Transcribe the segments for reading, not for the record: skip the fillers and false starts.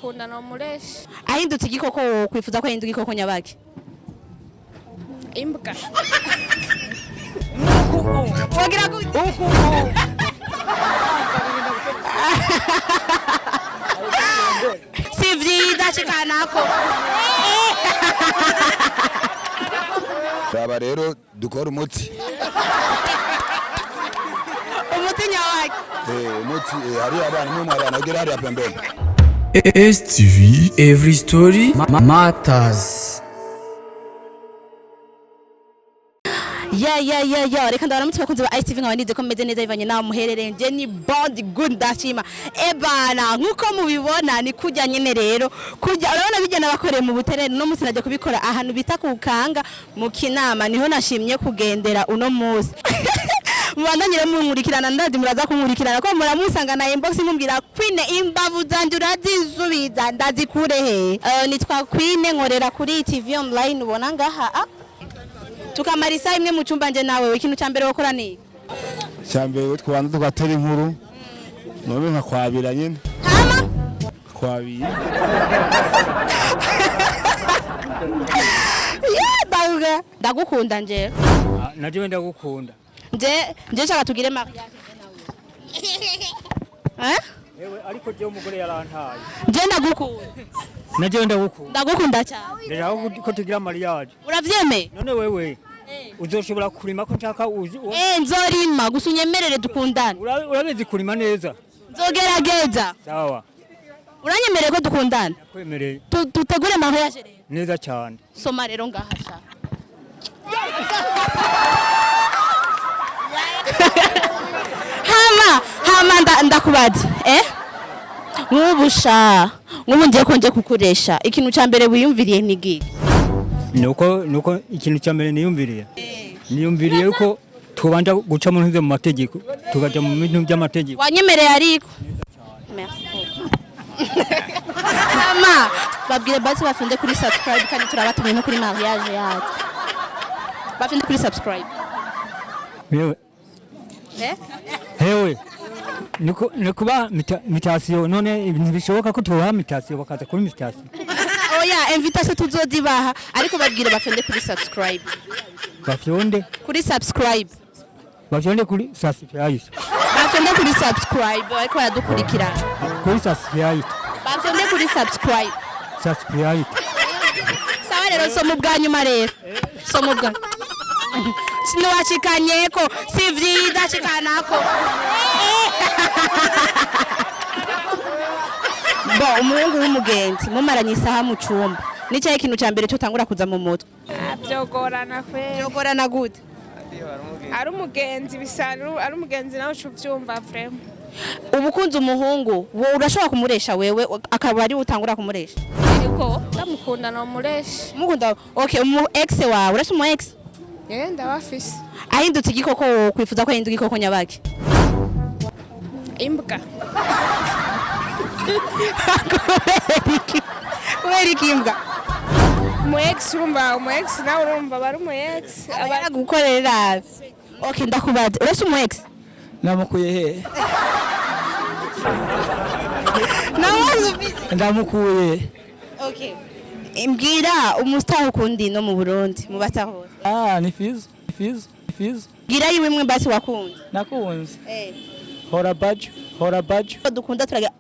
ndamukunda no mureshi. Ahindutse igikoko kwifuza ko ahinduka igikoko nyabaki? Imbwa. Wagira gute? Si vyiza cikanako. Baba rero dukora umuti. Umuti nyawaki? Umuti hari abana n'umwana ugira hari apembele. STV Every Story Matters. Ya reka ndabaramutse bakunze ba STV nkabanize ko meze neza bivanye nawe muherereye nje ni bond good ndashima ebana nkuko mubibona ni kujya nyene rero kujya urabona bijyana bakoreye mu buterere no musi najya kubikora ahantu bita kukanga mu kinama niho nashimye kugendera uno musi mubandanyire munkurikirana ndazi muraza kunkurikirana ko muramusanga na inbox mumbwira Queen Imbavu zanje urazisubiza ndazikure he nitwa Queen nkorera kuri TV online ubona ngaha tukamarisa imwe mu cyumba nje nawe ikintu cyambere wakora ni cyambere twanza tugatera inkuru none nka kwabira nyine hama kwabira ya ndagukunda nje naje ndagukunda nje chaka tugire mariage nawe ewe ariko je umugore yarantaye nje ndagukunda naje ndagukunda cyane rero ko tugira mariage uravyeme none wewe uzoshobora kurima ko nshaka uzi nzorima gusunyemerere dukundana urabizi kurima neza nzogerageza sawa uranyemereye ko dukundana nakwemereye tutegure mariage neza cyane soma rero ngaha sha hama ndakubaza nk'ubusha nk'ubu ngiye ko nje kukuresha ikintu cya mbere wiyumviriye nigi nuko ikintu cya mbere niyumviriye ko tubanja guca mu ntuze mu mategeko tugaja mu bintu by'amategeko wanyemereye ariko merci mama babwire basi bafinde kuri subscribe kandi turabatumiye no kuri mariage yacu bafinde kuri subscribe hewe nikuba mitasiyo none ntibishoboka ko tubaha mitasiyo bakaza kuri mitasiyo oya invitation tuzodibaha ariko babwire bafinde kuri subscribe bafyonde kuri subscribe bafyonde kuri subscribe bafinde kuri subscribe ariko yadukurikirana kuri subscribe bafinde kuri subscribe sawa rero somo bwa nyuma rero somo bwa sinwashikanye ko si vyiza cikanako bo umuhungu w'umugenzi mumaranye isaha mu cumba nicaye ikintu cya mbere cyo tangura kuza mu mutwe Byogorana kwe. byogorana gute Ari umugenzi bisaru, ari umugenzi nawe uvyumva vrema. ubukunze umuhungu urashobora kumuresha wewe akaba ari utangura kumuresha Ariko ndamukunda no mureshi. mukunda okay umu ex wawe urashe umu ex Ndabafise. ahindutse igikoko kwifuza ko ahinduka igikoko nyabaki Imbwa. kubera ikimbwa Mu ex nawe urumva bari mu ex. abara gukorera okay ndakubaza urashe umu ex Namukuye he? Ndamukuye. Okay. Imbwira umustar ukundi no mu Burundi mu bataho. Ni Fiz. Gira yiwe mwe basi wakunze. Nakunze. Hora badge. Dukunda turaga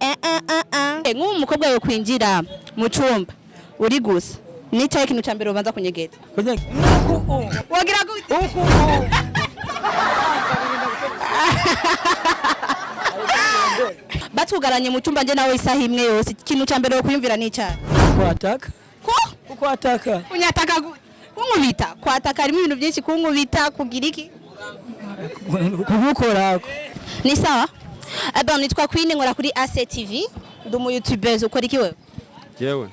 nk'ubu umukobwa yo kwinjira mu cumba uri gusa. Nicaye ikintu cya mbere ubanza kunyegeta. Wagira gute? Batugaranye mu cumba nje nawe isaha imwe yose ikintu cya mbere ukuyumvira n'icyaha. Kwataka. Unyataka gute? Kunkubita. Kwataka harimo ibintu byinshi kunkubita kugira iki? Kubukora. Ni sawa? Aba nitwa Queen nkora kuri ACTV ndi mu YouTubers ukora iki wewe? Jewe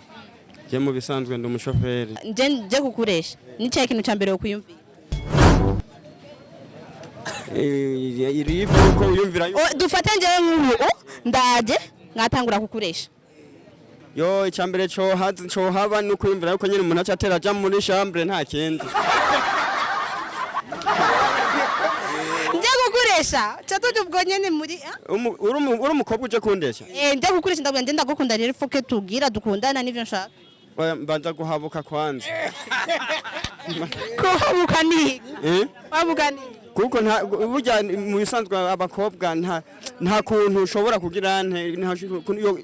mu bisanzwe ndi umushoferi. Nje kukuresha. Nicaye ikintu cya mbere ukuyumvira. Irifu ko uyumvira Dufate nje nk'ubu ndaje nkatangura kukuresha. Yo icyambere cyo haba no kwiyumvira yuko nyine umuntu acatera aja muri chambre nta kindi. Nje kundesha cyatuje ubwo nyene muri uri umukobwa uje kundesha njya gukurisha ndabwo ngenda gukunda rero foke tugira dukundana n'ivyo nshaka mbanza guhabuka kwanza kuhabuka ni wabuka ni kuko burya mu bisanzwe abakobwa nta kuntu ushobora kugira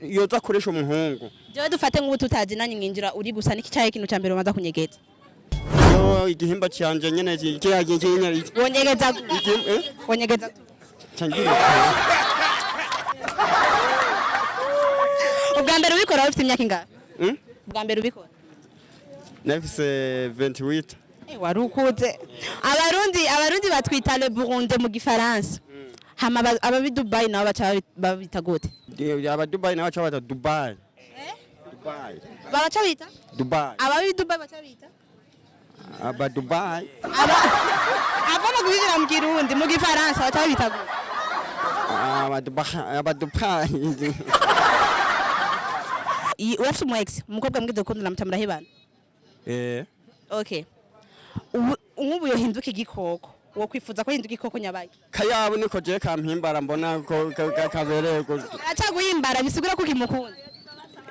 yoza akoresha umuhungu jewe dufate nk'ubu tutazinanye nginjira uri gusa n'iki cyahe ikintu cya mbere umaze kunyegeza yo igihimba cyanje nyene kiragiye wonyegeza wonyegeza cyangire ubwa mbere ubikora ufite imyaka ingahe ubwa mbere ubikora nafise 28 wari ukuze abarundi batwita le Burundi mu gifaransa hama ababi Dubai nabo bacha babita gute aba Dubai nabo bacha bata Dubai Dubai bacha bita Dubai ababi Dubai bacha bita aba Dubai abana kugira mu Kirundi mu gifaransa bacha bita gute aba Dubai urafite umu ex umukobwa mbwize ko ndamutambira hebana okay nk'ubu yohinduka igikoko wo kwifuza ko hinduka igikoko nyabaye kayabo niko je kampimbara mbona ko kabereye ko acha guhimbara bisigura ko kimukunda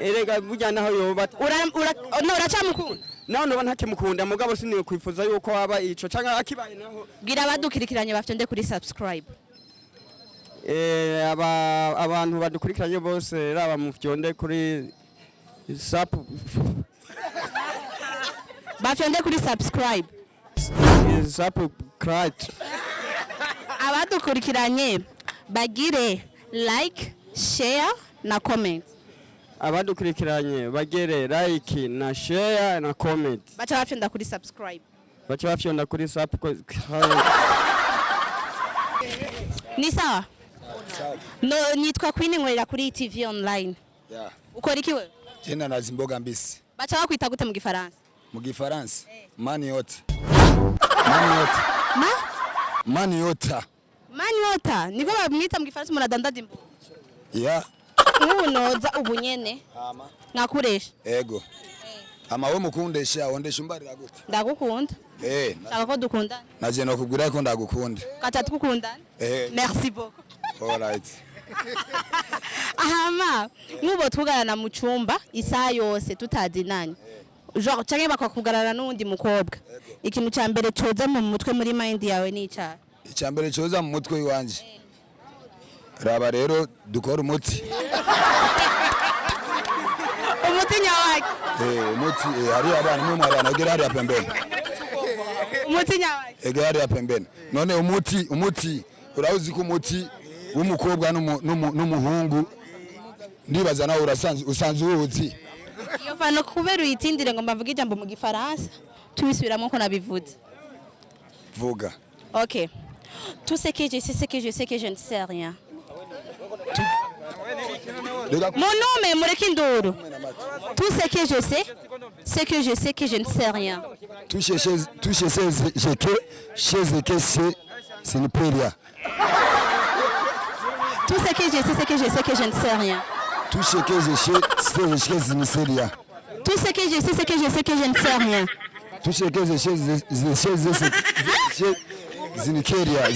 erega burya naho yoba uracamukunda naho no ntakimukunda mugabo siniye kwifuza yuko waba ico canka akibaye naho bwira abadukirikiranye bafite kuri subscribe abantu badukurikiranye bose raba mu fyonde kuri bafyonde kuri subscribe abadukurikiranye bagire like share na comment abadukurikiranye bagire like na share na comment bacha bafyonda kuri subscribe ni sawa no nitwa Queen nkorera kuri TV online ukora iki wewe Jena nazi mboga mbisi bacha bakwita gute mu gifaransa mu gifaransa mani yote niko bamwita mu gifaransa muradandaza imbo unoza ubunyene nakuresha ego ama we mukundesha wondesha umbarira gute ndagukunda shaka ko dukundana naje no kugura ko ndagukunda katatu kukundana merci beaucoup all right ahama nk'ubo tugarana mu cyumba isaha yose tutazinanye genre canke bakakugarana n'undi mukobwa ikintu cya mbere coza mu mutwe muri mind yawe ni icyaha icyambere coza mu mutwe wanje raba rero dukora umuti nyawaki umuti hari abana mu mwana ugera hari apembeni umuti nyawaki egari apembeni none umuti urauzi ko umuti w'umukobwa n'umuhungu ndibaza nawe usanzwe uwuzi iyo fano kubera uyitindire ngo mbavuga ijambo mu gifaransa tubisubiramo ko nabivuze vuga OK tout ce que je sais c'est que je sais que je ne sais rien mon nom est Murekindoro tout ce que je sais c'est que je sais que je ne sais rien tout ce que c'est ne peut rien tout ce que je sais c'est que je sais que je ne sais rien tout ce que je sais c'est que je ne sais rien tout ce que je sais c'est que je sais que je ne sais rien tout ce que je sais zinikeria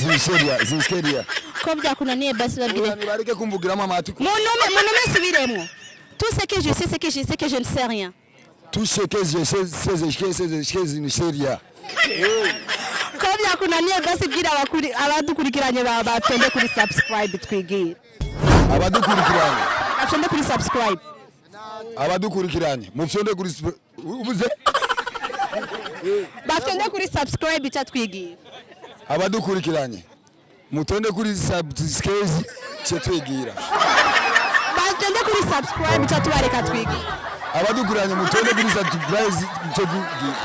ko byakunaniye basi babwire bareke kumvugiramo amatu mon nom subiremo tout ce que je sais c'est que je sais que je ne sais rien tout ce que je sais c'est que je ne sais rien ko byakunaniye basi bwira abadukurikiranye batonde kuri subscribe twigira abadukurikiranye batonde kuri subscribe abadukurikiranye mufyonde kuri ubuze batonde kuri subscribe cyatwigira abadukurikiranye mutonde kuri subscribe cyatwigira batonde kuri subscribe cyatubareka twigira abadukurikiranye mutonde kuri subscribe cyatwigira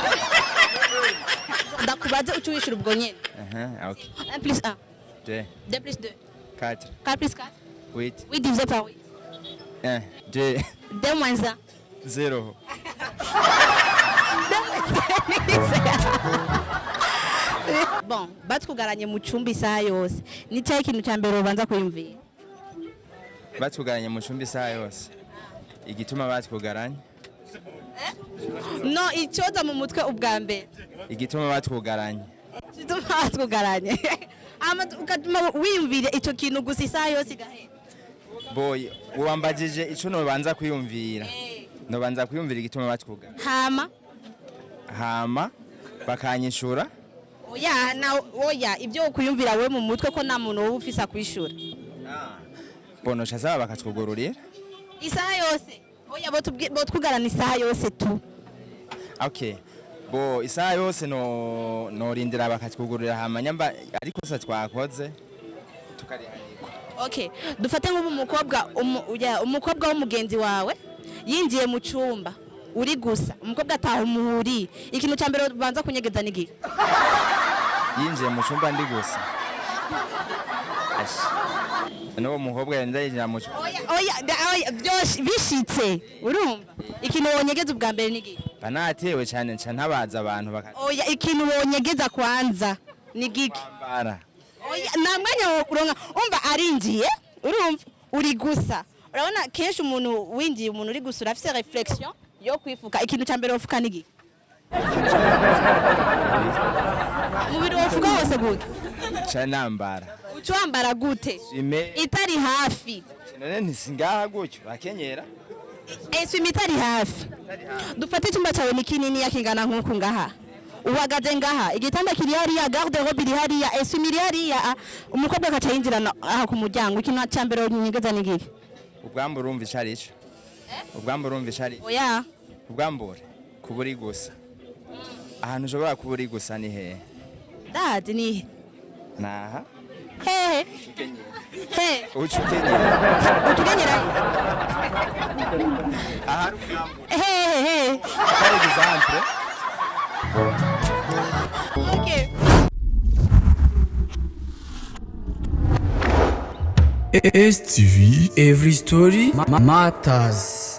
ndakubaza ucu wishura ubwo nyene OK 1 plus 1 2 2 plus 2 4 4 plus 4 8 8 divisé par 8 1 2 2 moins 1 0 bon batugaranye mu cyumba isaha yose ni cyahe ikintu cya mbere ubanza kuyumvira batugaranye mu cyumba isaha yose igituma batugaranye no icyoza mu mutwe ubwa mbere igituma batugaranye ama ukatuma wiyumvire ico kintu gusa isaha yose igahera. boy uwambajije ico nobanza kwiyumvira nobanza kwiyumvira igituma batwugara hama bakanyishura oya ibyo ukuyumvira we mu mutwe ko nta muntu wowe ufisa kwishura. bono shazaba bakatwugururira Isaha yose oya bo twugarana isaha yose tu. okay bo isaha yose norindira bakatwugururira hama nyamba ariko se twakoze tukarihanirwa. Okay, dufate nk'ubu umukobwa w'umugenzi wawe yinjiye mu cyumba uri gusa umukobwa ataha umuhuri ikintu cya mbere banza kunyegeza n'igihe yinjiye mu cyumba ndi gusa n'uwo mukobwa yinjira mu cyumba oya byose bishitse urumva ikintu wonyegeza ubwa mbere n'igihe banatewe cyane cyane ntabaza abantu oya ikintu wonyegeza kwanza ni giki oya namwanya wo kuronka umva arinjiye urumva uri gusa urabona kenshi umuntu winjiye umuntu uri gusa urafise reflexion yo kwifuka ikintu cya mbere wofuka nigi mubiri wofuka wose gute canambara ucwambara gute itari hafi none ntisingaha gutyo bakenyera eswimi itari hafi dufate icyumba cyawe ni kinini yakingana nk'uku ngaha uhagaze ngaha igitanda kiri hariya garde robe iri hariya eswimi iri hariya umukobwa akaca yinjirana aha ku muryango ikintu cya mbere nyegeza nigi ubwambura urumva icarico ubwambura urumva icarico oya ubwambura kuburi gusa ahantu ushobora kuburi gusa ni hehe dadi ni naha hehe he ucukenyera aha hehe par exemple okay STV, every story matters.